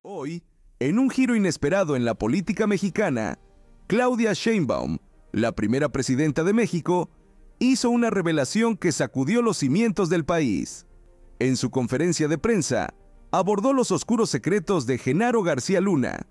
Hoy, en un giro inesperado en la política mexicana, Claudia Sheinbaum, la primera presidenta de México, hizo una revelación que sacudió los cimientos del país. En su conferencia de prensa, abordó los oscuros secretos de Genaro García Luna,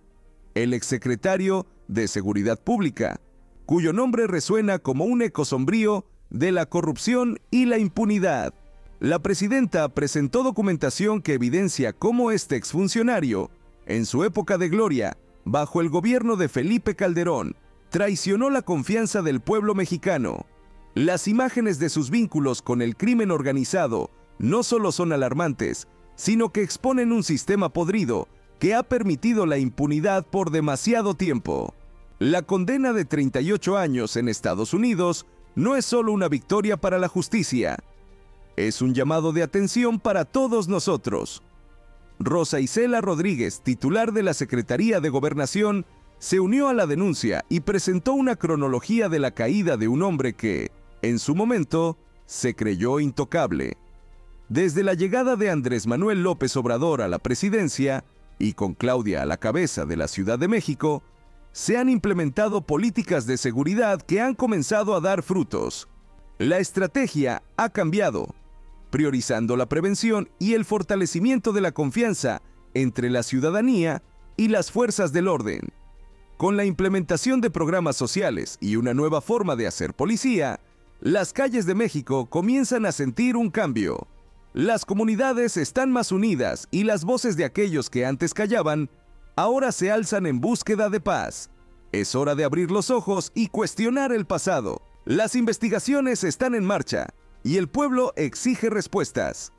el exsecretario de Seguridad Pública, cuyo nombre resuena como un eco sombrío de la corrupción y la impunidad. La presidenta presentó documentación que evidencia cómo este exfuncionario, en su época de gloria, bajo el gobierno de Felipe Calderón, traicionó la confianza del pueblo mexicano. Las imágenes de sus vínculos con el crimen organizado no solo son alarmantes, sino que exponen un sistema podrido que ha permitido la impunidad por demasiado tiempo. La condena de 38 años en Estados Unidos no es solo una victoria para la justicia, es un llamado de atención para todos nosotros. Rosa Isela Rodríguez, titular de la Secretaría de Gobernación, se unió a la denuncia y presentó una cronología de la caída de un hombre que, en su momento, se creyó intocable. Desde la llegada de Andrés Manuel López Obrador a la presidencia, y con Claudia a la cabeza de la Ciudad de México, se han implementado políticas de seguridad que han comenzado a dar frutos. La estrategia ha cambiado, priorizando la prevención y el fortalecimiento de la confianza entre la ciudadanía y las fuerzas del orden. Con la implementación de programas sociales y una nueva forma de hacer policía, las calles de México comienzan a sentir un cambio. Las comunidades están más unidas y las voces de aquellos que antes callaban, ahora se alzan en búsqueda de paz. Es hora de abrir los ojos y cuestionar el pasado. Las investigaciones están en marcha y el pueblo exige respuestas.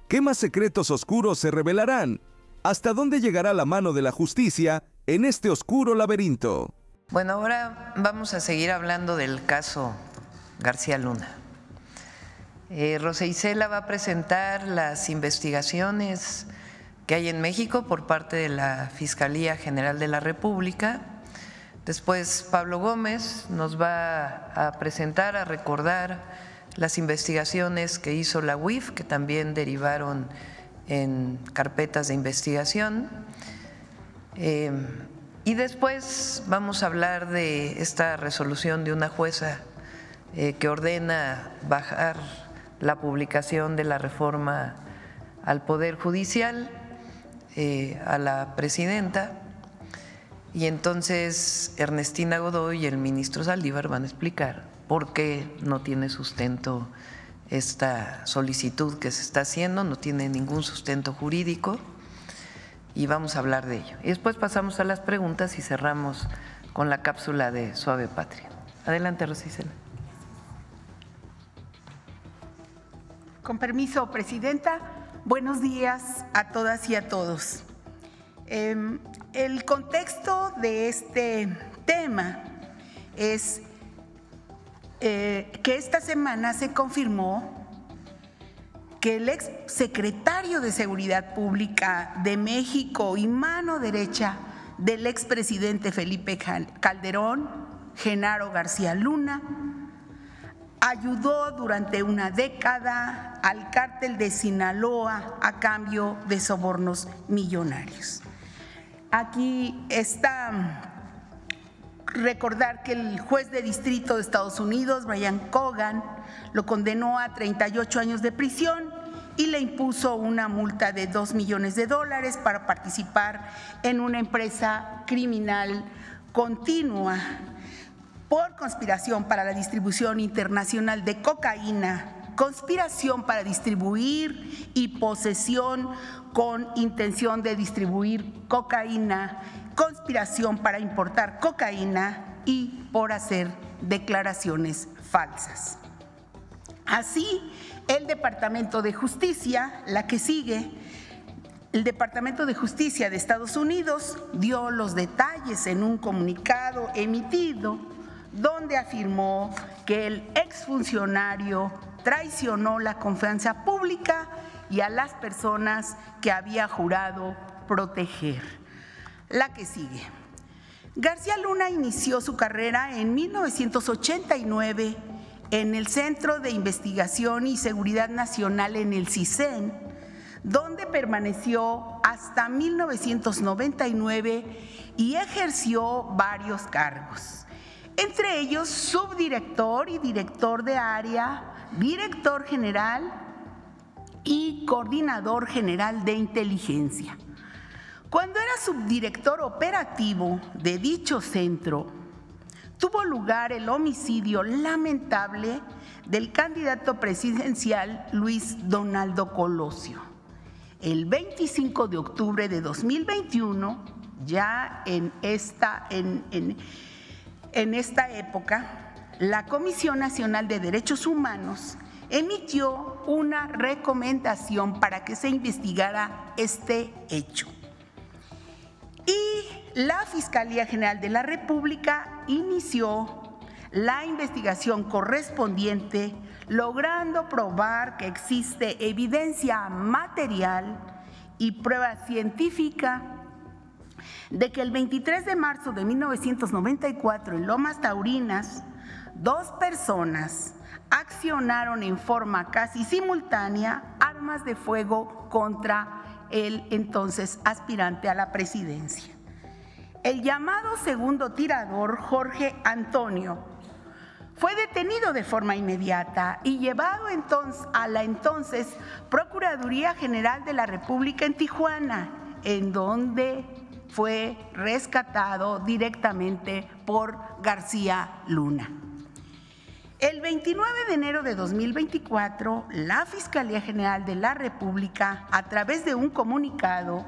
¿Qué más secretos oscuros se revelarán? ¿Hasta dónde llegará la mano de la justicia en este oscuro laberinto? Bueno, ahora vamos a seguir hablando del caso García Luna. Rosa Isela va a presentar las investigaciones que hay en México por parte de la Fiscalía General de la República. Después Pablo Gómez nos va a presentar, a recordar las investigaciones que hizo la UIF, que también derivaron en carpetas de investigación. Y después vamos a hablar de esta resolución de una jueza que ordena bajar la publicación de la reforma al Poder Judicial a la presidenta. Y entonces Ernestina Godoy y el ministro Saldívar van a explicar por qué no tiene sustento esta solicitud que se está haciendo, no tiene ningún sustento jurídico, y vamos a hablar de ello. Y después pasamos a las preguntas y cerramos con la cápsula de Suave Patria. Adelante, Rosa Isela. Con permiso, Presidenta, buenos días a todas y a todos. El contexto de este tema es que esta semana se confirmó que el ex secretario de Seguridad Pública de México y mano derecha del expresidente Felipe Calderón, Genaro García Luna, ayudó durante una década al cártel de Sinaloa a cambio de sobornos millonarios. Aquí está recordar que el juez de distrito de Estados Unidos, Brian Cogan, lo condenó a 38 años de prisión y le impuso una multa de $2 millones para participar en una empresa criminal continua por conspiración para la distribución internacional de cocaína, conspiración para distribuir y posesión con intención de distribuir cocaína, conspiración para importar cocaína y por hacer declaraciones falsas. Así, el Departamento de Justicia, la que sigue, el Departamento de Justicia de Estados Unidos dio los detalles en un comunicado emitido donde afirmó que el exfuncionario traicionó la confianza pública y a las personas que había jurado proteger. La que sigue. García Luna inició su carrera en 1989 en el Centro de Investigación y Seguridad Nacional en el CISEN, donde permaneció hasta 1999 y ejerció varios cargos, entre ellos subdirector y director de área, director general y coordinador general de inteligencia. Cuando era subdirector operativo de dicho centro, tuvo lugar el homicidio lamentable del candidato presidencial Luis Donaldo Colosio. El 25 de octubre de 2021, ya en esta época, la Comisión Nacional de Derechos Humanos emitió una recomendación para que se investigara este hecho. Y la Fiscalía General de la República inició la investigación correspondiente, logrando probar que existe evidencia material y prueba científica de que el 23 de marzo de 1994 en Lomas Taurinas, 2 personas accionaron en forma casi simultánea armas de fuego contra el entonces aspirante a la presidencia. El llamado segundo tirador, Jorge Antonio, fue detenido de forma inmediata y llevado entonces a la entonces Procuraduría General de la República en Tijuana, en donde fue rescatado directamente por García Luna. El 29 de enero de 2024, la Fiscalía General de la República, a través de un comunicado,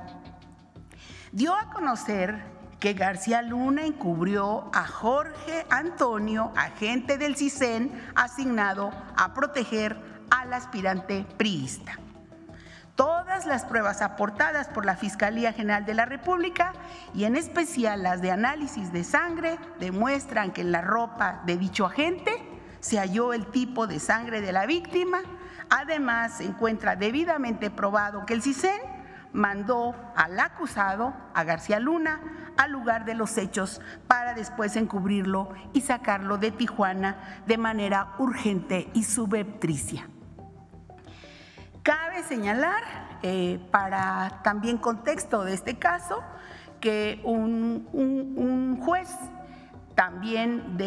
dio a conocer que García Luna encubrió a Jorge Antonio, agente del CISEN, asignado a proteger al aspirante priista. Todas las pruebas aportadas por la Fiscalía General de la República, y en especial las de análisis de sangre, demuestran que en la ropa de dicho agente se halló el tipo de sangre de la víctima. Además, se encuentra debidamente probado que el CISEN mandó al acusado, a García Luna, al lugar de los hechos para después encubrirlo y sacarlo de Tijuana de manera urgente y subrepticia. Cabe señalar, para también contexto de este caso, que un juez, también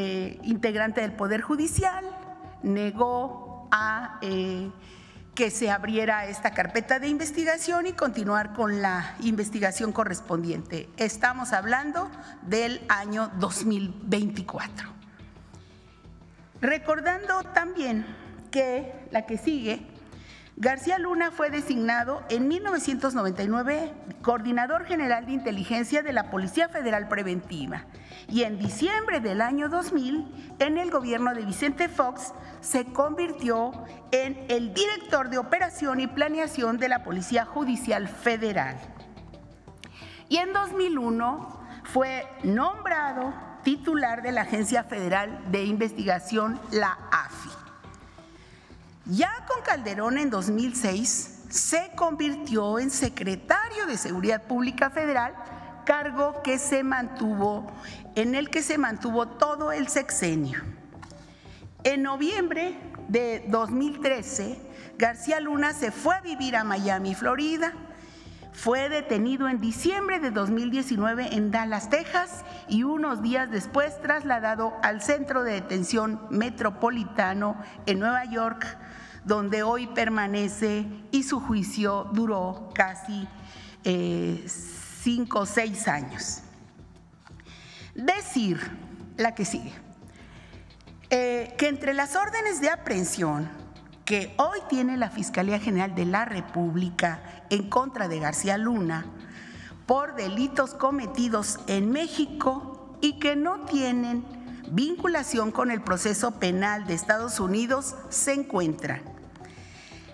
integrante del Poder Judicial, negó a que se abriera esta carpeta de investigación y continuar con la investigación correspondiente. Estamos hablando del año 2024. Recordando también que la que sigue, García Luna fue designado en 1999 coordinador general de inteligencia de la Policía Federal Preventiva, y en diciembre del año 2000, en el gobierno de Vicente Fox, se convirtió en el director de operación y planeación de la Policía Judicial Federal. Y en 2001 fue nombrado titular de la Agencia Federal de Investigación, la AFI. Ya con Calderón en 2006 se convirtió en secretario de Seguridad Pública Federal, cargo en el que se mantuvo todo el sexenio. En noviembre de 2013, García Luna se fue a vivir a Miami, Florida. Fue detenido en diciembre de 2019 en Dallas, Texas, y unos días después trasladado al Centro de Detención Metropolitano en Nueva York, donde hoy permanece, y su juicio duró casi 5 o 6 años. Decir, la que sigue, que entre las órdenes de aprehensión que hoy tiene la Fiscalía General de la República en contra de García Luna por delitos cometidos en México y que no tienen vinculación con el proceso penal de Estados Unidos, se encuentra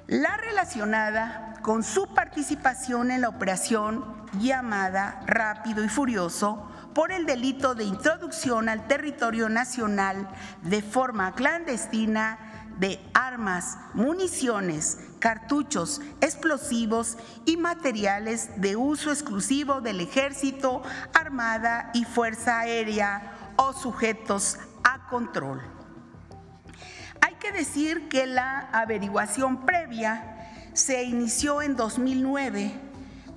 la relacionada con su participación en la operación llamada Rápido y Furioso por el delito de introducción al territorio nacional de forma clandestina de armas, municiones, cartuchos, explosivos y materiales de uso exclusivo del Ejército, Armada y Fuerza Aérea o sujetos a control. Hay que decir que la averiguación previa se inició en 2009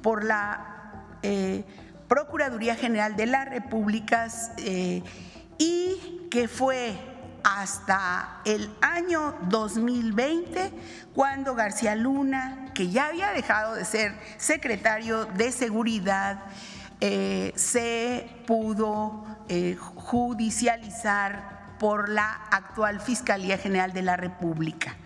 por la Procuraduría General de la República y que fue hasta el año 2020 cuando García Luna, que ya había dejado de ser secretario de Seguridad, se pudo judicializar por la actual Fiscalía General de la República.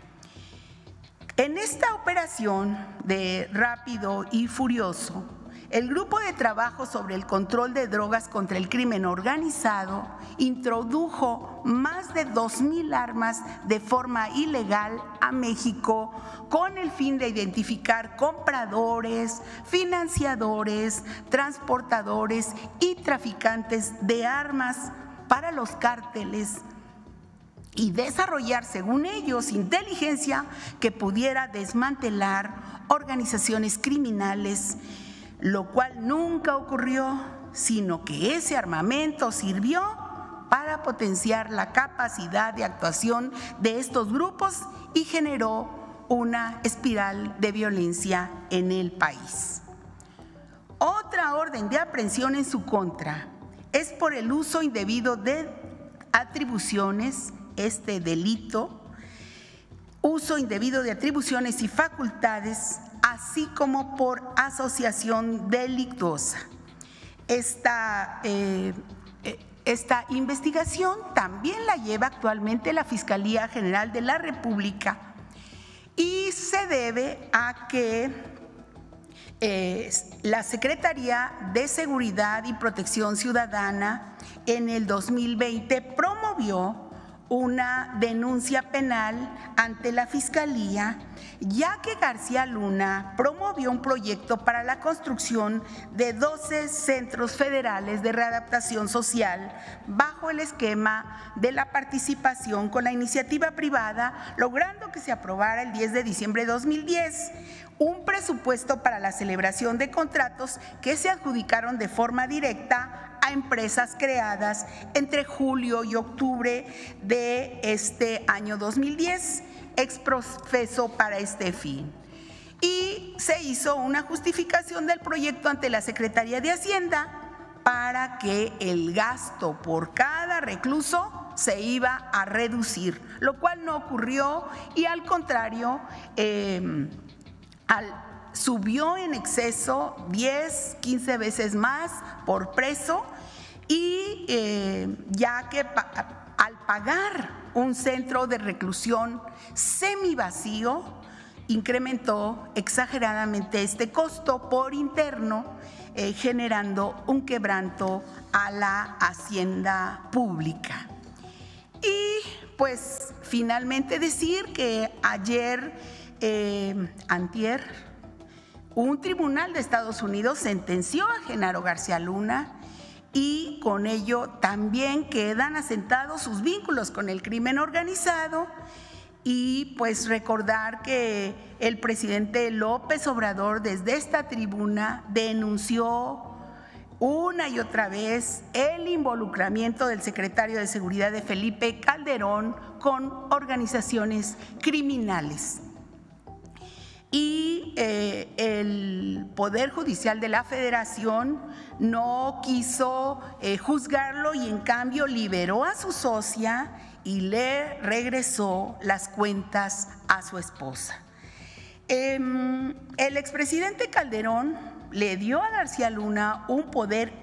En esta operación de Rápido y Furioso, el Grupo de Trabajo sobre el Control de Drogas contra el Crimen Organizado introdujo más de 2,000 armas de forma ilegal a México con el fin de identificar compradores, financiadores, transportadores y traficantes de armas para los cárteles y desarrollar, según ellos, inteligencia que pudiera desmantelar organizaciones criminales, lo cual nunca ocurrió, sino que ese armamento sirvió para potenciar la capacidad de actuación de estos grupos y generó una espiral de violencia en el país. Otra orden de aprehensión en su contra es por el uso indebido de atribuciones, este delito, uso indebido de atribuciones y facultades, así como por asociación delictuosa. Esta investigación también la lleva actualmente la Fiscalía General de la República y se debe a que la Secretaría de Seguridad y Protección Ciudadana en el 2020 promovió una denuncia penal ante la Fiscalía, ya que García Luna promovió un proyecto para la construcción de 12 centros federales de readaptación social bajo el esquema de la participación con la iniciativa privada, logrando que se aprobara el 10 de diciembre de 2010 un presupuesto para la celebración de contratos que se adjudicaron de forma directa a empresas creadas entre julio y octubre de este año 2010, exprofeso para este fin. Y se hizo una justificación del proyecto ante la Secretaría de Hacienda para que el gasto por cada recluso se iba a reducir, lo cual no ocurrió y al contrario, subió en exceso 10, 15 veces más por preso y ya que al pagar un centro de reclusión semivacío, incrementó exageradamente este costo por interno, generando un quebranto a la hacienda pública. Y pues finalmente decir que antier, un tribunal de Estados Unidos sentenció a Genaro García Luna y con ello también quedan asentados sus vínculos con el crimen organizado y pues recordar que el presidente López Obrador desde esta tribuna denunció una y otra vez el involucramiento del secretario de Seguridad de Felipe Calderón con organizaciones criminales. Y el Poder Judicial de la Federación no quiso juzgarlo y en cambio liberó a su socia y le regresó las cuentas a su esposa. El expresidente Calderón le dio a García Luna un poder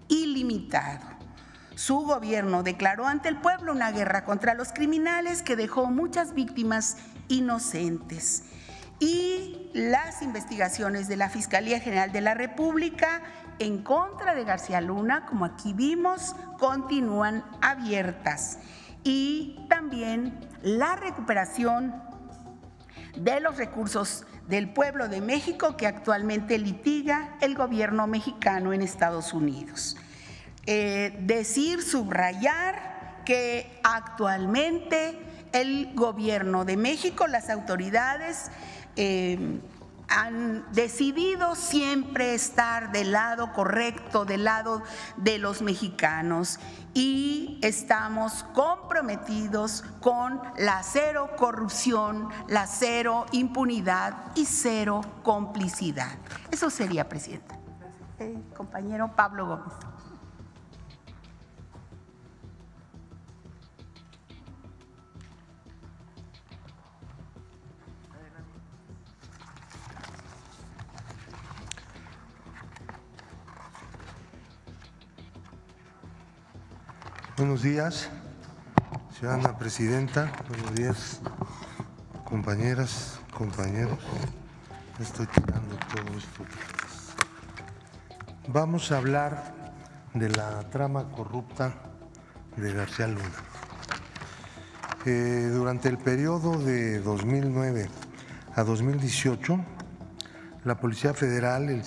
ilimitado. Su gobierno declaró ante el pueblo una guerra contra los criminales que dejó muchas víctimas inocentes. Y las investigaciones de la Fiscalía General de la República en contra de García Luna, como aquí vimos, continúan abiertas. Y también la recuperación de los recursos del pueblo de México que actualmente litiga el gobierno mexicano en Estados Unidos. Subrayar que actualmente el gobierno de México, las autoridades han decidido siempre estar del lado correcto, del lado de los mexicanos, y estamos comprometidos con la cero corrupción, la cero impunidad y cero complicidad. Eso sería, Presidenta. Compañero Pablo Gómez. Buenos días, ciudadana presidenta. Buenos días, compañeras, compañeros. Estoy tirando todo esto. Vamos a hablar de la trama corrupta de García Luna. Durante el periodo de 2009 a 2018, la Policía Federal, el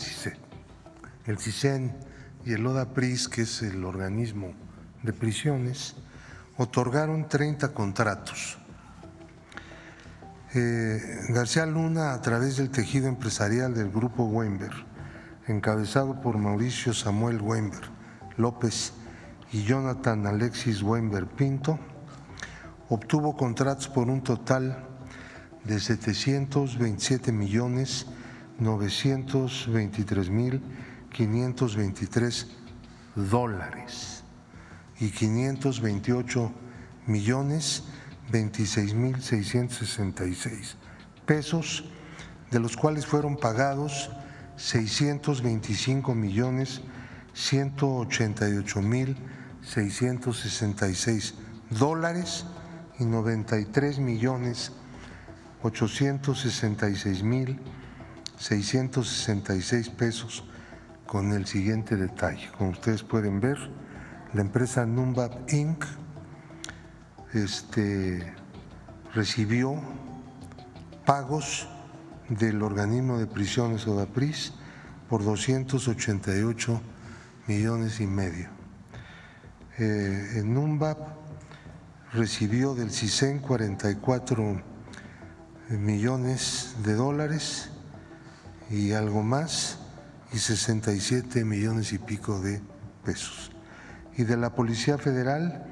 CISEN y el ODAPRIS, que es el organismo de prisiones, otorgaron 30 contratos. García Luna, a través del tejido empresarial del Grupo Weinberg, encabezado por Mauricio Samuel Weinberg López y Jonathan Alexis Weinberg Pinto, obtuvo contratos por un total de 727.923.523 dólares y 528.026.666 pesos, de los cuales fueron pagados 625.188.666 dólares y 93.866.666 pesos, con el siguiente detalle. Como ustedes pueden ver, la empresa Numbap Inc. recibió pagos del organismo de prisiones ODAPRIS por 288,5 millones. Numbap recibió del CISEN 44 millones de dólares y algo más, y 67 millones y pico de pesos. Y de la Policía Federal,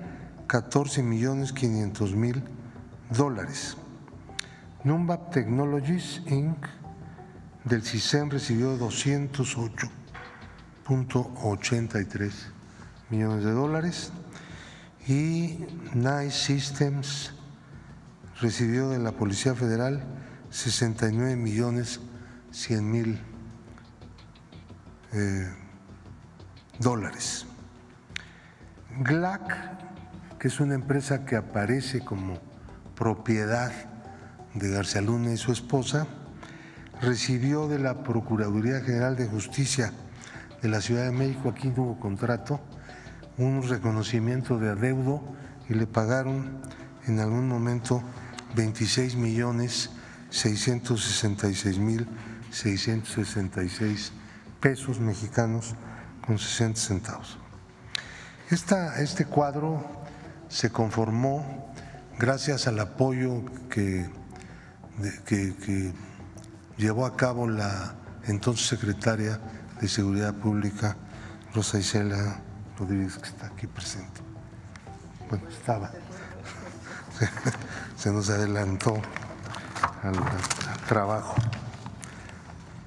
14.500.000 dólares. Numbap Technologies Inc. del CISEN recibió 208.83 millones de dólares y Nice Systems recibió de la Policía Federal 69.100.000 dólares. GLAC, que es una empresa que aparece como propiedad de García Luna y su esposa, recibió de la Procuraduría General de Justicia de la Ciudad de México, aquí no hubo contrato, un reconocimiento de adeudo y le pagaron en algún momento 26.666.666 pesos mexicanos con 60 centavos. Este cuadro se conformó gracias al apoyo que llevó a cabo la entonces secretaria de Seguridad Pública, Rosa Isela Rodríguez, que está aquí presente. Bueno, estaba. Se nos adelantó al trabajo.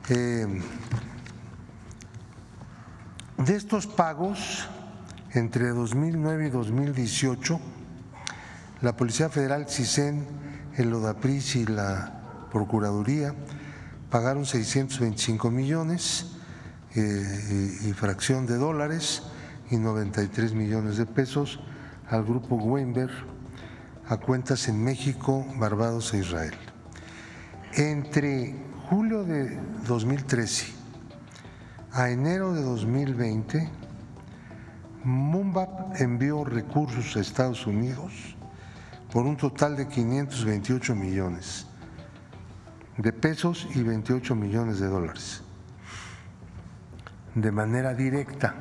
De estos pagos, entre 2009 y 2018, la Policía Federal, CISEN, el ODAPRIS y la Procuraduría pagaron 625 millones y fracción de dólares y 93 millones de pesos al Grupo Weinberg a cuentas en México, Barbados e Israel. Entre julio de 2013 a enero de 2020, Numbap envió recursos a Estados Unidos por un total de 528 millones de pesos y 28 millones de dólares de manera directa.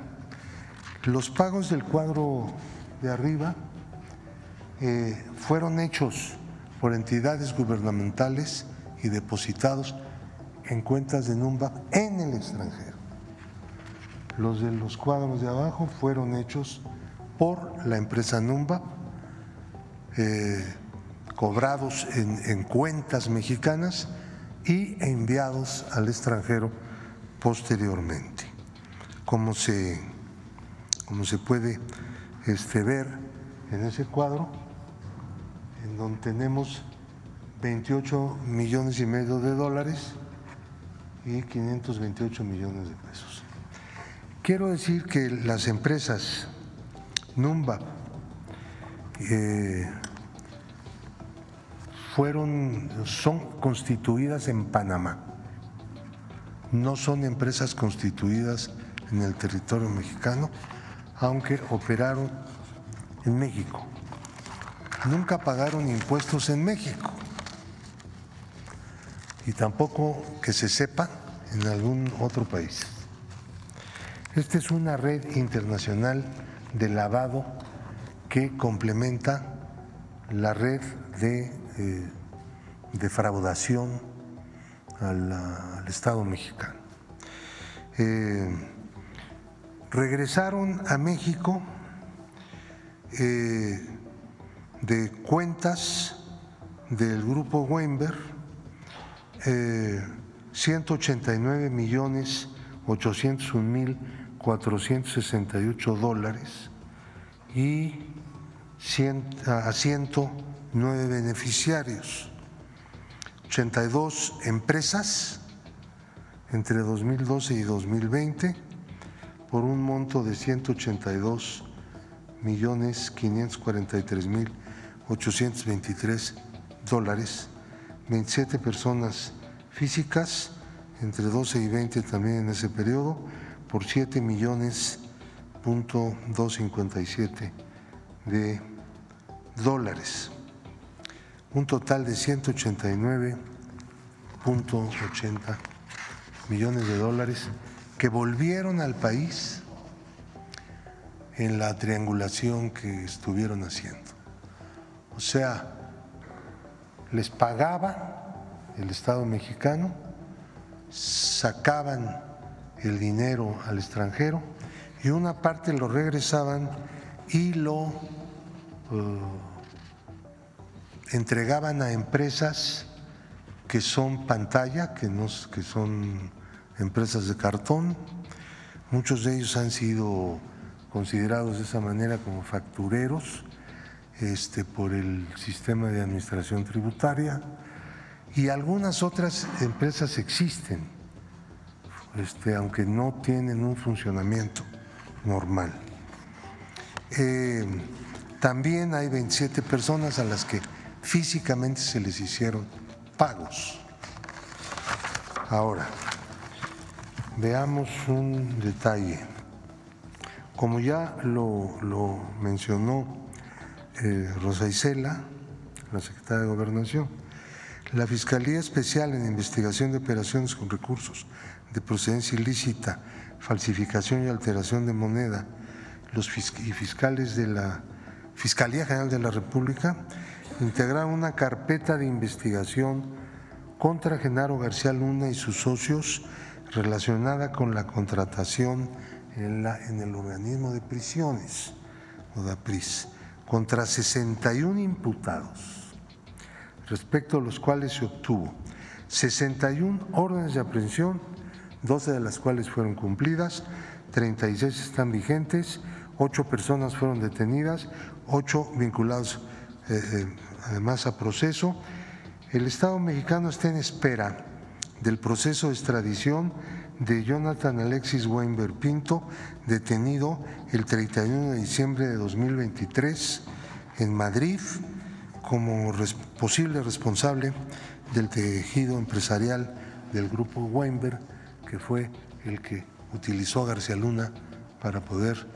Los pagos del cuadro de arriba fueron hechos por entidades gubernamentales y depositados en cuentas de NUMBAP en el extranjero. Los de los cuadros de abajo fueron hechos por la empresa NUMBAP, cobrados en cuentas mexicanas y enviados al extranjero posteriormente. Como se puede ver en ese cuadro, en donde tenemos 28,5 millones de dólares y 528 millones de pesos. Quiero decir que las empresas NUMBAP son constituidas en Panamá, no son empresas constituidas en el territorio mexicano, aunque operaron en México. Nunca pagaron impuestos en México y tampoco que se sepa en algún otro país. Esta es una red internacional de lavado que complementa la red de defraudación al Estado mexicano. Regresaron a México de cuentas del grupo Weinberg 189,801,468 dólares y a 109 beneficiarios, 82 empresas entre 2012 y 2020 por un monto de 182,543,823 dólares, 27 personas físicas entre 12 y 20 también en ese periodo por 7,257 de dólares, un total de 189,80 millones de dólares que volvieron al país en la triangulación que estuvieron haciendo. O sea, les pagaba el Estado mexicano, sacaban el dinero al extranjero y una parte lo regresaban y lo entregaban a empresas que son pantalla, que son empresas de cartón. Muchos de ellos han sido considerados de esa manera como factureros por el sistema de administración tributaria, y algunas otras empresas existen, aunque no tienen un funcionamiento normal. También hay 27 personas a las que físicamente se les hicieron pagos. Ahora, veamos un detalle. Como ya lo mencionó Rosa Isela, la secretaria de Gobernación, la Fiscalía Especial en Investigación de Operaciones con Recursos de Procedencia Ilícita, Falsificación y Alteración de Moneda, y fiscales de la Fiscalía General de la República integraron una carpeta de investigación contra Genaro García Luna y sus socios relacionada con la contratación en el organismo de prisiones, ODAPRIS, contra 61 imputados, respecto a los cuales se obtuvo 61 órdenes de aprehensión, 12 de las cuales fueron cumplidas, 36 están vigentes, 8 personas fueron detenidas, 8 vinculados además a proceso. El Estado mexicano está en espera del proceso de extradición de Jonathan Alexis Weinberg Pinto, detenido el 31 de diciembre de 2023 en Madrid como posible responsable del tejido empresarial del grupo Weinberg, que fue el que utilizó a García Luna para poder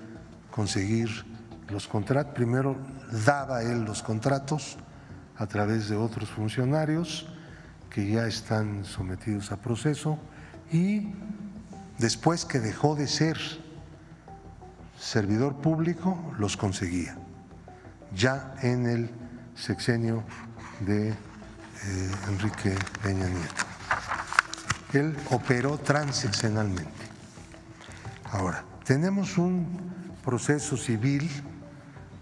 conseguir los contratos. Primero daba él los contratos a través de otros funcionarios que ya están sometidos a proceso, y después que dejó de ser servidor público los conseguía, ya en el sexenio de Enrique Peña Nieto. Él operó transeccionalmente. Ahora, tenemos un proceso civil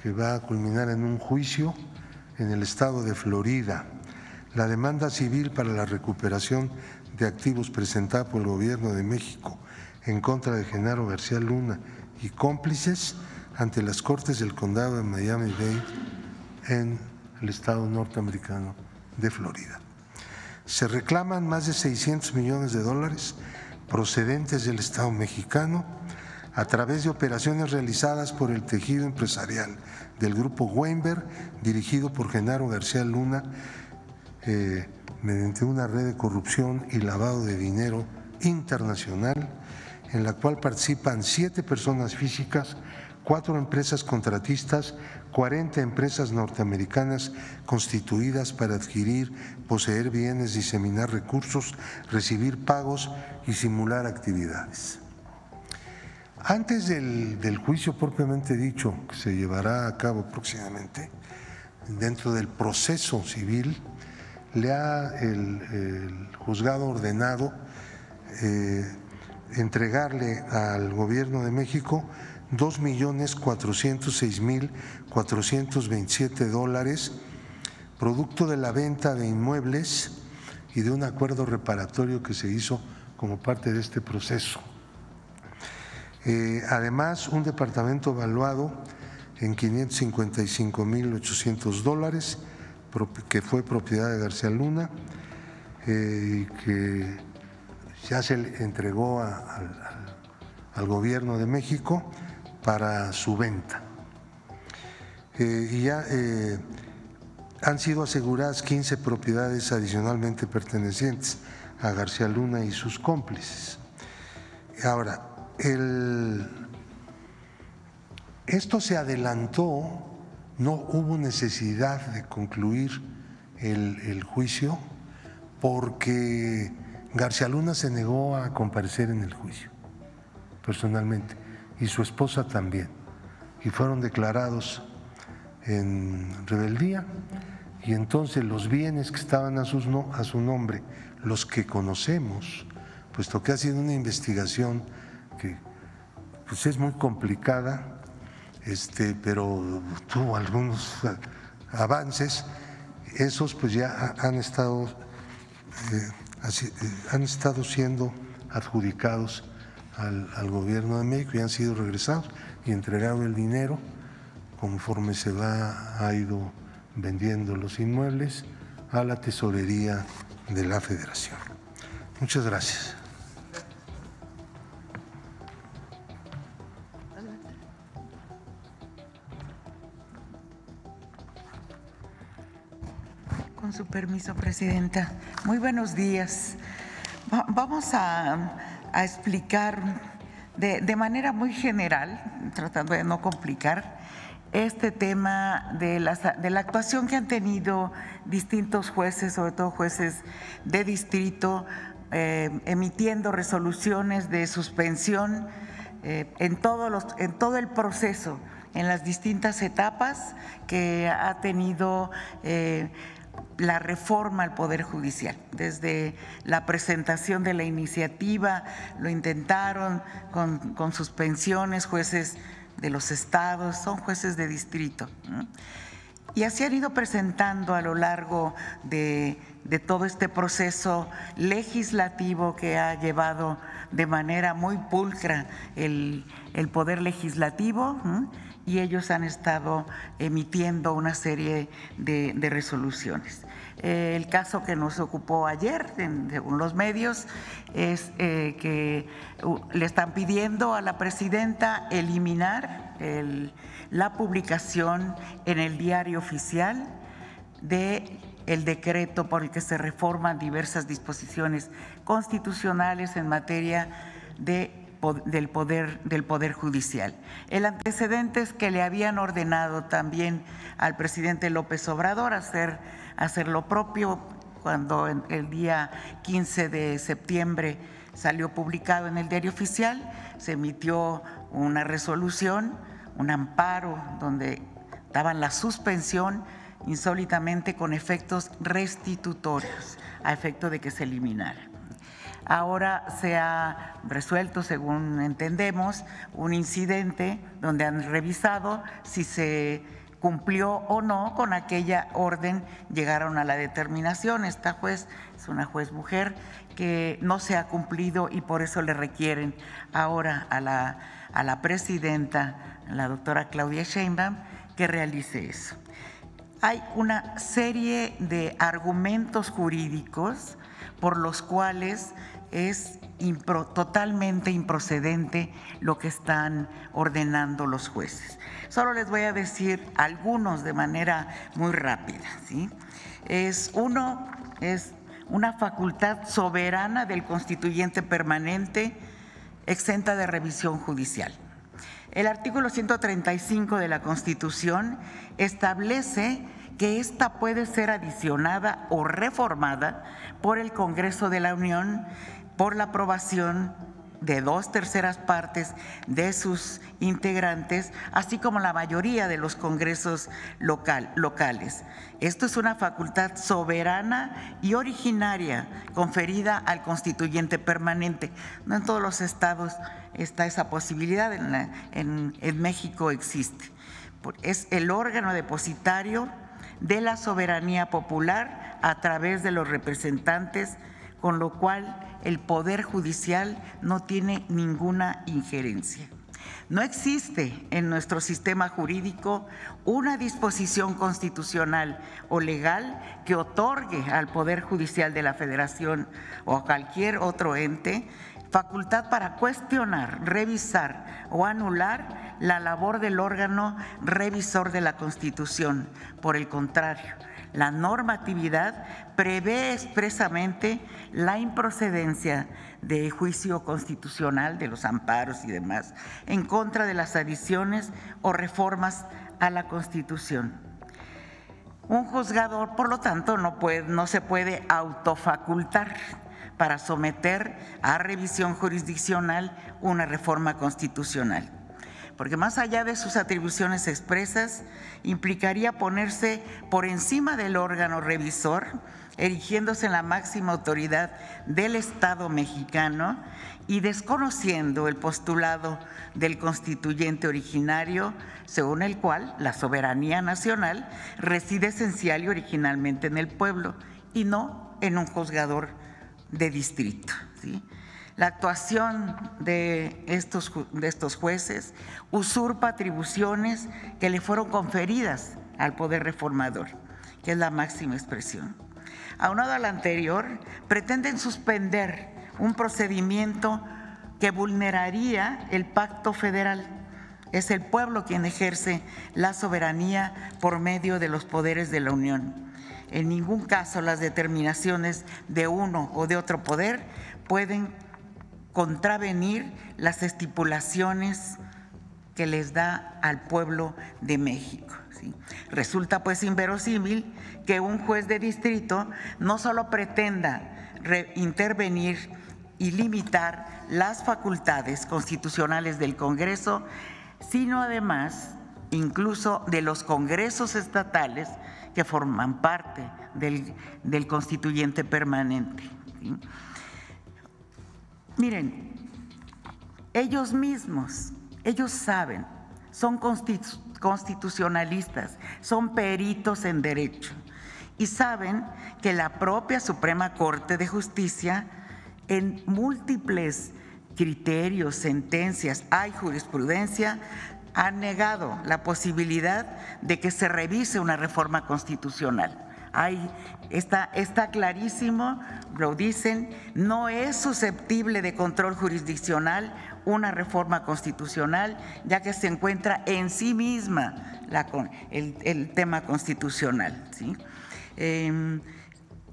que va a culminar en un juicio en el estado de Florida. La demanda civil para la recuperación de activos presentada por el Gobierno de México en contra de Genaro García Luna y cómplices ante las Cortes del Condado de Miami-Dade en el estado norteamericano de Florida. Se reclaman más de 600 millones de dólares procedentes del Estado mexicano a través de operaciones realizadas por el tejido empresarial del Grupo Weinberg, dirigido por Genaro García Luna, mediante una red de corrupción y lavado de dinero internacional, en la cual participan 7 personas físicas, 4 empresas contratistas, 40 empresas norteamericanas constituidas para adquirir, poseer bienes, diseminar recursos, recibir pagos y simular actividades. Antes del juicio propiamente dicho, que se llevará a cabo próximamente, dentro del proceso civil, le ha el juzgado ordenado entregarle al Gobierno de México $2.406.427, producto de la venta de inmuebles y de un acuerdo reparatorio que se hizo como parte de este proceso. Además, un departamento valuado en $555.800, que fue propiedad de García Luna y que ya se le entregó al Gobierno de México para su venta. Y ya han sido aseguradas 15 propiedades adicionalmente pertenecientes a García Luna y sus cómplices. Ahora, esto se adelantó, no hubo necesidad de concluir el juicio porque García Luna se negó a comparecer en el juicio personalmente y su esposa también, y fueron declarados en rebeldía, y entonces los bienes que estaban a su nombre, los que conocemos, puesto que ha sido una investigación que pues es muy complicada, pero tuvo algunos avances, esos pues ya han estado siendo adjudicados al Gobierno de México y han sido regresados y entregado el dinero conforme ha ido vendiendo los inmuebles a la tesorería de la Federación. Muchas gracias. Con su permiso, Presidenta. Muy buenos días. Vamos a explicar de manera muy general, tratando de no complicar, este tema de la actuación que han tenido distintos jueces, sobre todo jueces de distrito, emitiendo resoluciones de suspensión en todo el proceso, en las distintas etapas que ha tenido la reforma al Poder Judicial. Desde la presentación de la iniciativa lo intentaron con suspensiones, jueces de los estados, son jueces de distrito, ¿no? Y así han ido presentando a lo largo de todo este proceso legislativo que ha llevado de manera muy pulcra el Poder Legislativo, ¿no? Y ellos han estado emitiendo una serie de resoluciones. El caso que nos ocupó ayer, según los medios, es que le están pidiendo a la presidenta eliminar la publicación en el Diario Oficial del decreto por el que se reforman diversas disposiciones constitucionales en materia del Poder Judicial. El antecedente es que le habían ordenado también al presidente López Obrador hacer lo propio cuando el día 15 de septiembre salió publicado en el Diario Oficial, se emitió una resolución, un amparo donde daban la suspensión insólitamente con efectos restitutorios, a efecto de que se eliminara. Ahora se ha resuelto, según entendemos, un incidente donde han revisado si se cumplió o no con aquella orden, llegaron a la determinación. Esta juez es una juez mujer que no se ha cumplido y por eso le requieren ahora a la presidenta, la doctora Claudia Sheinbaum, que realice eso. Hay una serie de argumentos jurídicos por los cuales es totalmente improcedente lo que están ordenando los jueces. Solo les voy a decir algunos de manera muy rápida, ¿sí? Uno es una facultad soberana del constituyente permanente exenta de revisión judicial. El artículo 135 de la Constitución establece que ésta puede ser adicionada o reformada por el Congreso de la Unión por la aprobación de 2/3 partes de sus integrantes, así como la mayoría de los congresos locales. Esto es una facultad soberana y originaria conferida al constituyente permanente. No en todos los estados está esa posibilidad, en México existe. Es el órgano depositario de la soberanía popular a través de los representantes, con lo cual el Poder Judicial no tiene ninguna injerencia. No existe en nuestro sistema jurídico una disposición constitucional o legal que otorgue al Poder Judicial de la Federación o a cualquier otro ente facultad para cuestionar, revisar o anular la labor del órgano revisor de la Constitución. Por el contrario, la normatividad prevé expresamente la improcedencia de juicio constitucional, de los amparos y demás, en contra de las adiciones o reformas a la Constitución. Un juzgador, por lo tanto, no se puede autofacultar para someter a revisión jurisdiccional una reforma constitucional, porque más allá de sus atribuciones expresas, implicaría ponerse por encima del órgano revisor, erigiéndose en la máxima autoridad del Estado mexicano y desconociendo el postulado del constituyente originario, según el cual la soberanía nacional reside esencial y originalmente en el pueblo y no en un juzgador de distrito, ¿sí? La actuación de estos jueces usurpa atribuciones que le fueron conferidas al Poder Reformador, que es la máxima expresión. Aunado a lo anterior, pretenden suspender un procedimiento que vulneraría el pacto federal. Es el pueblo quien ejerce la soberanía por medio de los poderes de la Unión. En ningún caso las determinaciones de uno o de otro poder pueden contravenir las estipulaciones que les da al pueblo de México, ¿sí? Resulta pues inverosímil que un juez de distrito no solo pretenda intervenir y limitar las facultades constitucionales del Congreso, sino además incluso de los congresos estatales que forman parte del constituyente permanente, ¿sí? Miren, ellos mismos, ellos saben, son constitucionalistas, son peritos en derecho y saben que la propia Suprema Corte de Justicia, en múltiples criterios, sentencias, hay jurisprudencia, ha negado la posibilidad de que se revise una reforma constitucional. Está clarísimo, lo dicen, no es susceptible de control jurisdiccional una reforma constitucional, ya que se encuentra en sí misma el tema constitucional, ¿sí?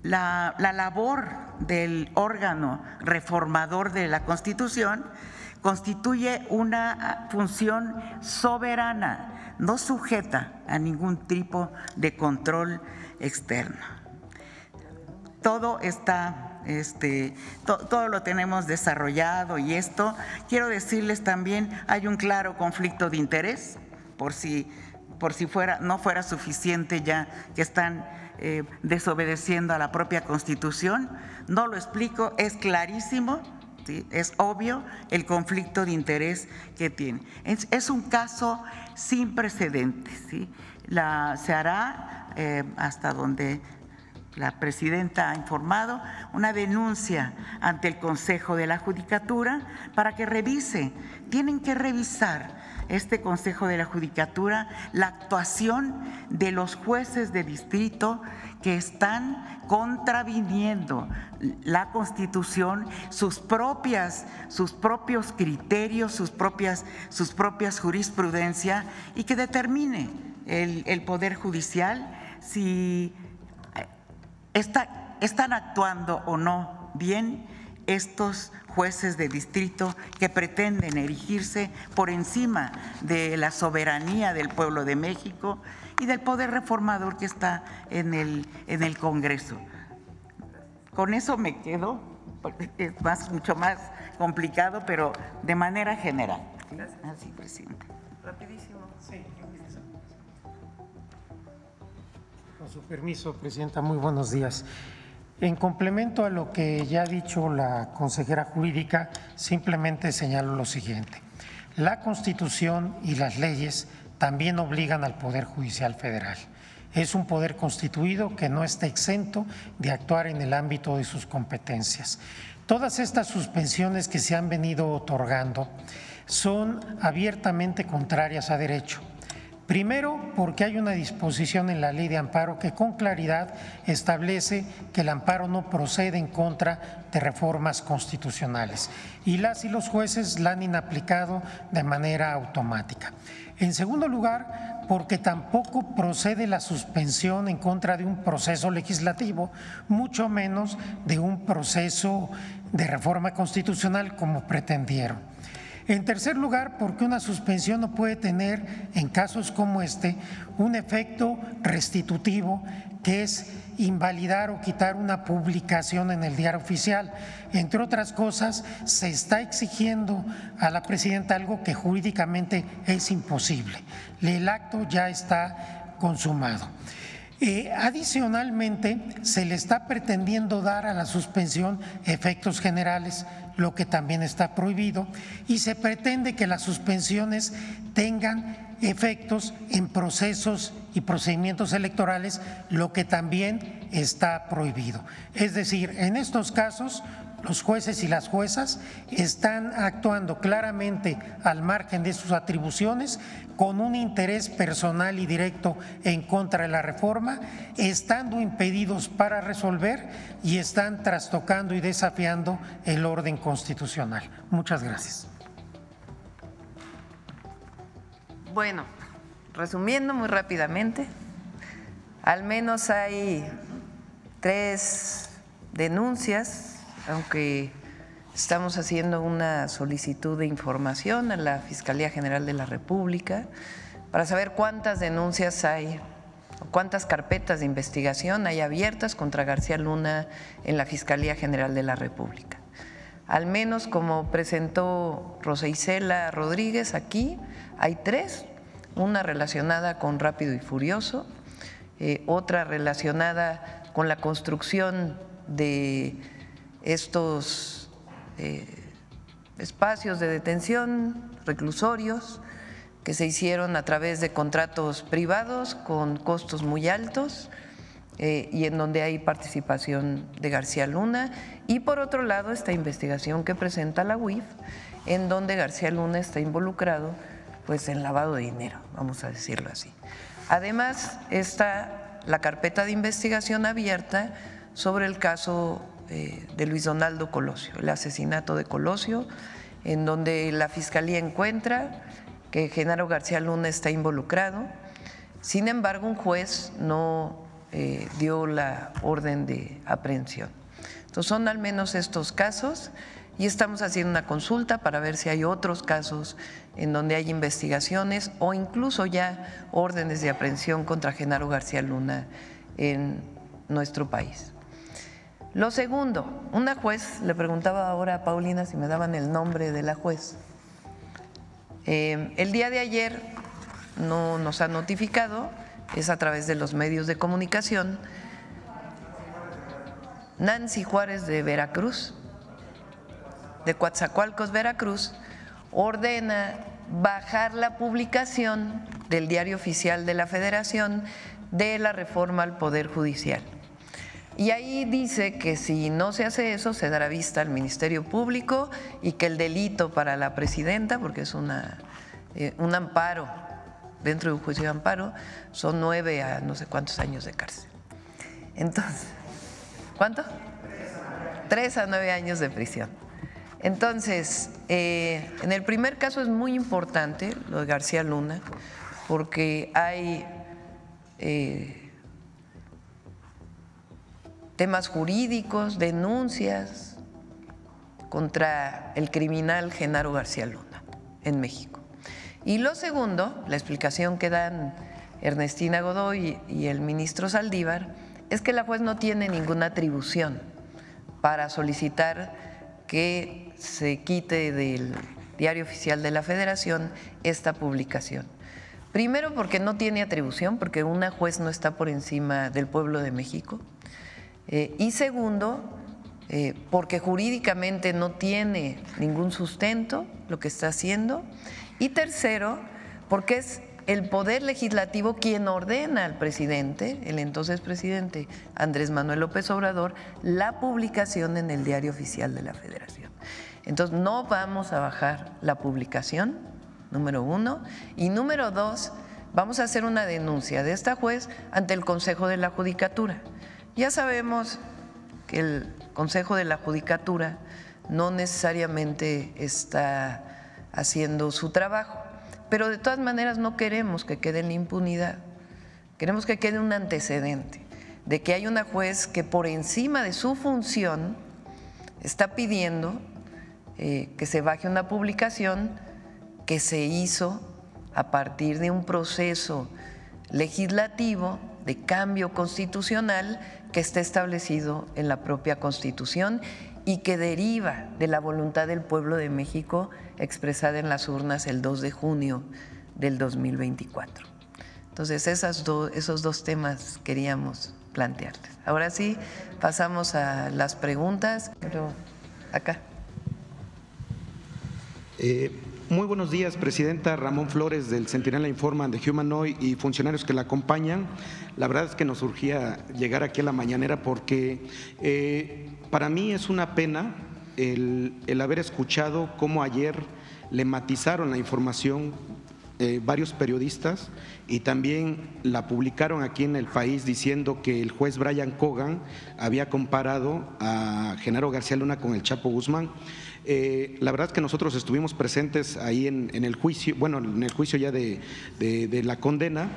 La labor del órgano reformador de la Constitución constituye una función soberana, no sujeta a ningún tipo de control externo. Todo está, todo lo tenemos desarrollado y esto, quiero decirles también, hay un claro conflicto de interés, por si no fuera suficiente ya que están desobedeciendo a la propia Constitución. No lo explico, es clarísimo. ¿Sí? Es obvio el conflicto de interés que tiene. Es un caso sin precedentes. ¿Sí? Se hará, hasta donde la presidenta ha informado, una denuncia ante el Consejo de la Judicatura para que revise. Tienen que revisar este Consejo de la Judicatura la actuación de los jueces de distrito que están contraviniendo la Constitución, sus propios criterios, sus propias jurisprudencia, y que determine el Poder Judicial si están actuando o no bien estos jueces de distrito que pretenden erigirse por encima de la soberanía del pueblo de México y del poder reformador que está en el Congreso. Con eso me quedo, porque es mucho más complicado, pero de manera general. Gracias. Así, presidente. Rapidísimo. Sí. Con su permiso, presidenta, muy buenos días. En complemento a lo que ya ha dicho la consejera jurídica, simplemente señalo lo siguiente. La Constitución y las leyes también obligan al Poder Judicial Federal. Es un poder constituido que no está exento de actuar en el ámbito de sus competencias. Todas estas suspensiones que se han venido otorgando son abiertamente contrarias a derecho. Primero, porque hay una disposición en la Ley de Amparo que con claridad establece que el amparo no procede en contra de reformas constitucionales y las y los jueces la han inaplicado de manera automática. En segundo lugar, porque tampoco procede la suspensión en contra de un proceso legislativo, mucho menos de un proceso de reforma constitucional como pretendieron. En tercer lugar, porque una suspensión no puede tener, en casos como este, un efecto restitutivo, que es invalidar o quitar una publicación en el Diario Oficial. Entre otras cosas, se está exigiendo a la presidenta algo que jurídicamente es imposible. El acto ya está consumado. Adicionalmente, se le está pretendiendo dar a la suspensión efectos generales, lo que también está prohibido, y se pretende que las suspensiones tengan efectos en procesos y procedimientos electorales, lo que también está prohibido. Es decir, en estos casos, los jueces y las juezas están actuando claramente al margen de sus atribuciones, con un interés personal y directo en contra de la reforma, estando impedidos para resolver y están trastocando y desafiando el orden constitucional. Muchas gracias. Bueno, resumiendo muy rápidamente, al menos hay 3 denuncias, aunque estamos haciendo una solicitud de información a la Fiscalía General de la República para saber cuántas denuncias hay, o cuántas carpetas de investigación hay abiertas contra García Luna en la Fiscalía General de la República. Al menos, como presentó Rosa Isela Rodríguez aquí, hay 3, una relacionada con Rápido y Furioso, otra relacionada con la construcción de estos espacios de detención, reclusorios, que se hicieron a través de contratos privados con costos muy altos y en donde hay participación de García Luna, y por otro lado esta investigación que presenta la UIF, en donde García Luna está involucrado pues en lavado de dinero, vamos a decirlo así. Además está la carpeta de investigación abierta sobre el caso de Luis Donaldo Colosio, el asesinato de Colosio, en donde la Fiscalía encuentra que Genaro García Luna está involucrado. Sin embargo, un juez no dio la orden de aprehensión. Entonces son al menos estos casos y estamos haciendo una consulta para ver si hay otros casos en donde hay investigaciones o incluso ya órdenes de aprehensión contra Genaro García Luna en nuestro país. Lo segundo, una juez, le preguntaba ahora a Paulina si me daban el nombre de la juez. El día de ayer no nos ha notificado, es a través de los medios de comunicación, Nancy Juárez de Veracruz, de Coatzacoalcos, Veracruz, ordena bajar la publicación del Diario Oficial de la Federación de la reforma al Poder Judicial. Y ahí dice que si no se hace eso, se dará vista al Ministerio Público y que el delito para la presidenta, porque es un amparo, dentro de un juicio de amparo, son 9 a no sé cuántos años de cárcel. Entonces, ¿cuánto? 3 a 9 años de prisión. Entonces, en el primer caso es muy importante lo de García Luna, porque hay temas jurídicos, denuncias contra el criminal Genaro García Luna en México. Y lo segundo, la explicación que dan Ernestina Godoy y el ministro Saldívar, es que la juez no tiene ninguna atribución para solicitar que se quite del Diario Oficial de la Federación esta publicación. Primero, porque no tiene atribución, porque una juez no está por encima del pueblo de México. Y segundo, porque jurídicamente no tiene ningún sustento lo que está haciendo. Y tercero, porque es el Poder Legislativo quien ordena al presidente, el entonces presidente Andrés Manuel López Obrador, la publicación en el Diario Oficial de la Federación. Entonces, no vamos a bajar la publicación, número uno. Y número dos, vamos a hacer una denuncia de esta juez ante el Consejo de la Judicatura. Ya sabemos que el Consejo de la Judicatura no necesariamente está haciendo su trabajo, pero de todas maneras no queremos que quede en la impunidad, queremos que quede un antecedente de que hay una juez que por encima de su función está pidiendo que se baje una publicación que se hizo a partir de un proceso legislativo de cambio constitucional que está establecido en la propia Constitución y que deriva de la voluntad del pueblo de México expresada en las urnas el 2 de junio del 2024. Entonces, esos dos temas queríamos plantearles. Ahora sí, pasamos a las preguntas, pero acá. Muy buenos días, Presidenta. Ramón Flores del Centinela Informa, de Humanoid y funcionarios que la acompañan. La verdad es que nos urgía llegar aquí a la mañanera porque para mí es una pena el haber escuchado cómo ayer le matizaron la información varios periodistas y también la publicaron aquí en El País diciendo que el juez Brian Cogan había comparado a Genaro García Luna con el Chapo Guzmán. La verdad es que nosotros estuvimos presentes ahí en el juicio, bueno, en el juicio ya de la condena,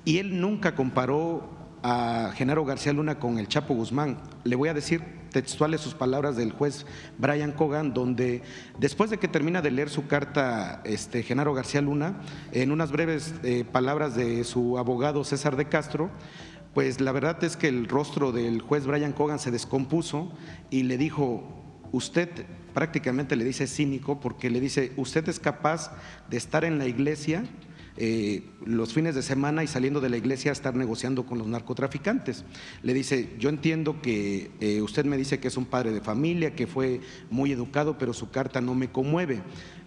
y él nunca comparó a Genaro García Luna con el Chapo Guzmán. Le voy a decir textuales sus palabras del juez Brian Cogan, donde después de que termina de leer su carta Genaro García Luna, en unas breves palabras de su abogado César de Castro, pues la verdad es que el rostro del juez Brian Cogan se descompuso y le dijo: usted, prácticamente le dice cínico, porque le dice: usted es capaz de estar en la iglesia los fines de semana y saliendo de la iglesia a estar negociando con los narcotraficantes. Le dice: yo entiendo que usted me dice que es un padre de familia, que fue muy educado, pero su carta no me conmueve,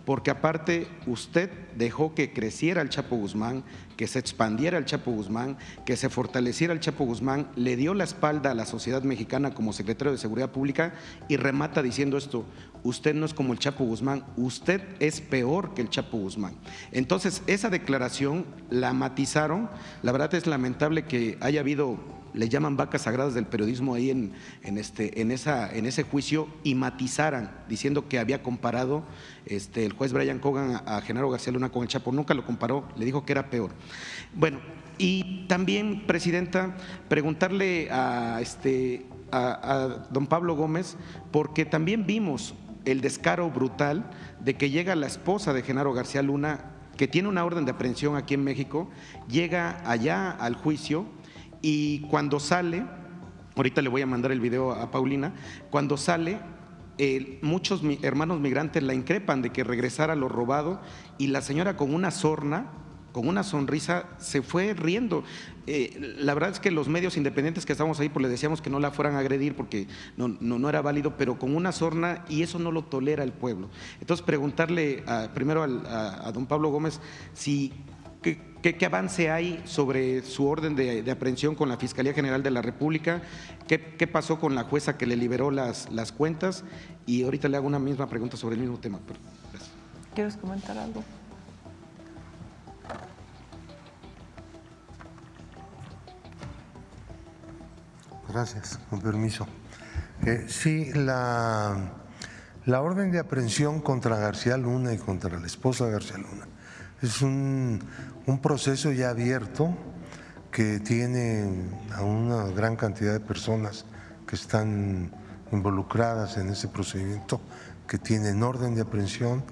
porque aparte usted dejó que creciera el Chapo Guzmán, que se expandiera el Chapo Guzmán, que se fortaleciera el Chapo Guzmán, le dio la espalda a la sociedad mexicana como secretario de Seguridad Pública y remata diciendo esto: usted no es como el Chapo Guzmán, usted es peor que el Chapo Guzmán. Entonces, esa declaración la matizaron. La verdad es lamentable que haya habido, le llaman vacas sagradas del periodismo ahí en ese juicio, y matizaran diciendo que había comparado el juez Brian Cogan a Genaro García Luna con el Chapo. Nunca lo comparó, le dijo que era peor. Bueno, y también, Presidenta, preguntarle a don Pablo Gómez, porque también vimos el descaro brutal de que llega la esposa de Genaro García Luna, que tiene una orden de aprehensión aquí en México, llega allá al juicio, y cuando sale, ahorita le voy a mandar el video a Paulina, cuando sale, muchos hermanos migrantes la increpan de que regresara lo robado, y la señora con una sorna con una sonrisa, se fue riendo. La verdad es que los medios independientes que estábamos ahí, pues le decíamos que no la fueran a agredir porque no era válido, pero con una sorna, y eso no lo tolera el pueblo. Entonces, preguntarle primero a don Pablo Gómez si ¿qué avance hay sobre su orden de aprehensión con la Fiscalía General de la República? ¿Qué pasó con la jueza que le liberó las cuentas? Y ahorita le hago una misma pregunta sobre el mismo tema. Gracias. ¿Quieres comentar algo? Gracias, con permiso. Sí, la orden de aprehensión contra García Luna y contra la esposa de García Luna es un proceso ya abierto que tiene a una gran cantidad de personas que están involucradas en ese procedimiento, que tienen orden de aprehensión.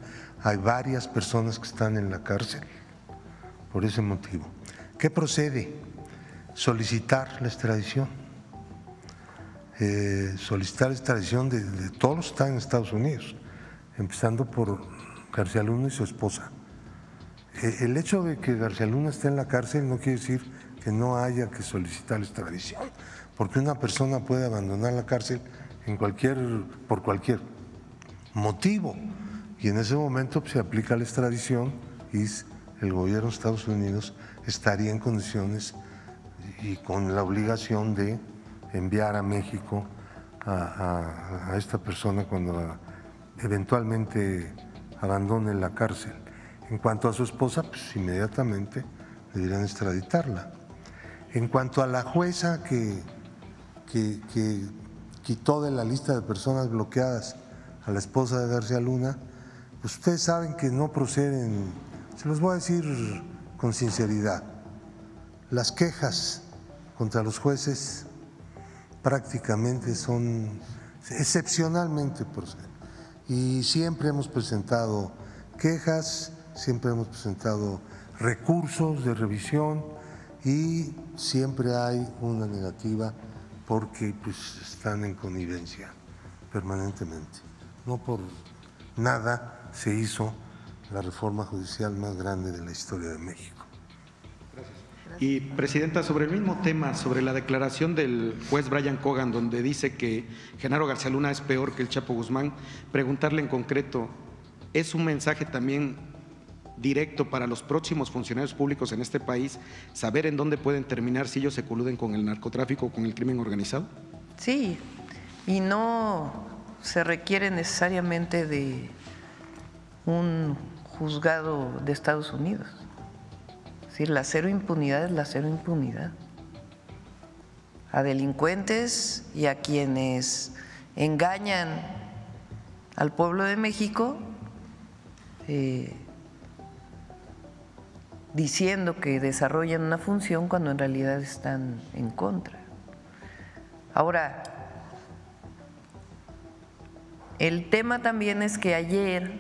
Hay varias personas que están en la cárcel por ese motivo. ¿Qué procede? Solicitar la extradición. Solicitar la extradición de todos los que están en Estados Unidos, empezando por García Luna y su esposa. El hecho de que García Luna esté en la cárcel no quiere decir que no haya que solicitar la extradición, porque una persona puede abandonar la cárcel por cualquier motivo, y en ese momento se aplica la extradición y el gobierno de Estados Unidos estaría en condiciones y con la obligación de enviar a México a esta persona cuando eventualmente abandone la cárcel. En cuanto a su esposa, pues inmediatamente deberían extraditarla. En cuanto a la jueza que quitó de la lista de personas bloqueadas a la esposa de García Luna, pues ustedes saben que no proceden, se los voy a decir con sinceridad, las quejas contra los jueces prácticamente son excepcionalmente proceden. Y siempre hemos presentado quejas, siempre hemos presentado recursos de revisión y siempre hay una negativa porque pues están en connivencia permanentemente. No por nada se hizo la reforma judicial más grande de la historia de México. Y, Presidenta, sobre el mismo tema, sobre la declaración del juez Brian Cogan, donde dice que Genaro García Luna es peor que el Chapo Guzmán, preguntarle en concreto, ¿es un mensaje también directo para los próximos funcionarios públicos en este país saber en dónde pueden terminar si ellos se coluden con el narcotráfico o con el crimen organizado? Sí, y no se requiere necesariamente de un juzgado de Estados Unidos. Es decir, la cero impunidad es la cero impunidad. A delincuentes y a quienes engañan al pueblo de México diciendo que desarrollan una función cuando en realidad están en contra. Ahora, el tema también es que ayer,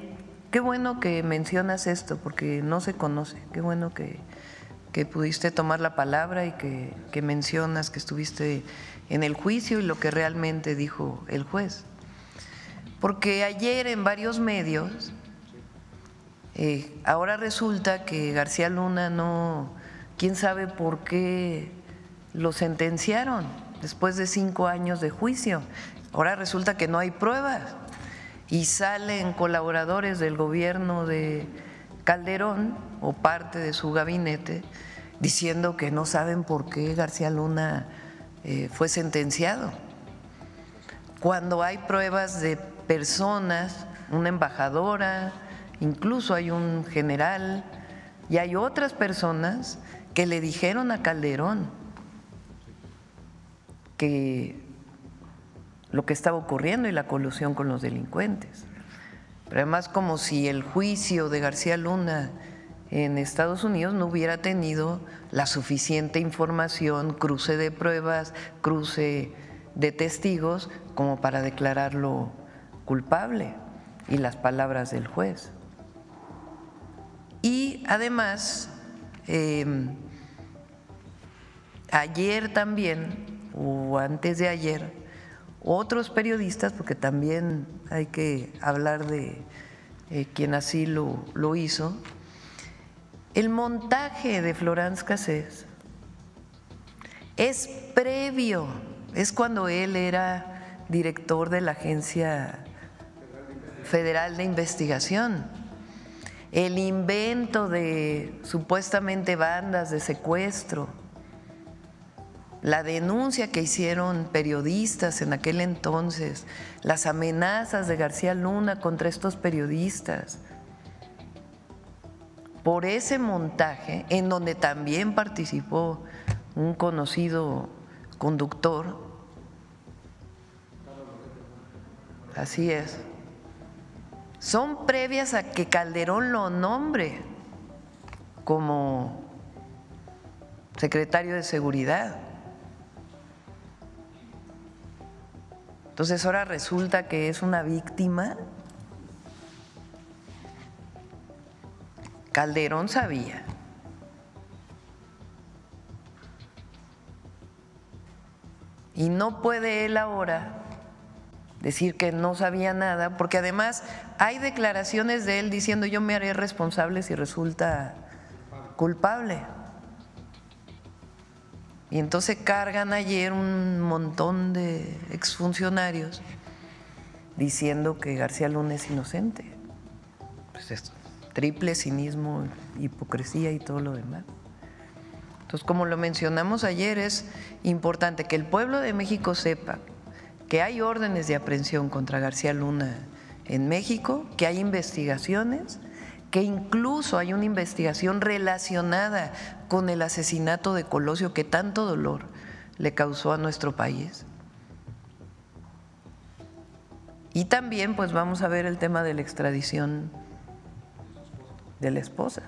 qué bueno que mencionas esto porque no se conoce, qué bueno que pudiste tomar la palabra y que mencionas que estuviste en el juicio y lo que realmente dijo el juez. Porque ayer en varios medios, ahora resulta que García Luna no, quién sabe por qué lo sentenciaron después de 5 años de juicio. Ahora resulta que no hay pruebas y salen colaboradores del gobierno de Calderón o parte de su gabinete diciendo que no saben por qué García Luna fue sentenciado, cuando hay pruebas de personas, una embajadora, incluso hay un general y hay otras personas que le dijeron a Calderón que lo que estaba ocurriendo y la colusión con los delincuentes. Pero además, como si el juicio de García Luna en Estados Unidos no hubiera tenido la suficiente información, cruce de pruebas, cruce de testigos como para declararlo culpable, y las palabras del juez. Y además, ayer también, o antes de ayer, otros periodistas, porque también hay que hablar de quien así lo hizo, El montaje de Florence Cassés es previo, es cuando él era director de la Agencia Federal de Investigación. El invento de supuestamente bandas de secuestro, la denuncia que hicieron periodistas en aquel entonces, las amenazas de García Luna contra estos periodistas, por ese montaje en donde también participó un conocido conductor. Así es. Son previas a que Calderón lo nombre como secretario de Seguridad. Entonces ahora resulta que es una víctima. Calderón sabía. Y no puede él ahora decir que no sabía nada, porque además hay declaraciones de él diciendo yo me haré responsable si resulta culpable. Y entonces cargan ayer un montón de exfuncionarios diciendo que García Luna es inocente. Pues es triple cinismo, hipocresía y todo lo demás. Entonces, como lo mencionamos ayer, es importante que el pueblo de México sepa que hay órdenes de aprehensión contra García Luna en México, que hay investigaciones, que incluso hay una investigación relacionada con el asesinato de Colosio que tanto dolor le causó a nuestro país. Y también pues vamos a ver el tema de la extradición de la esposa.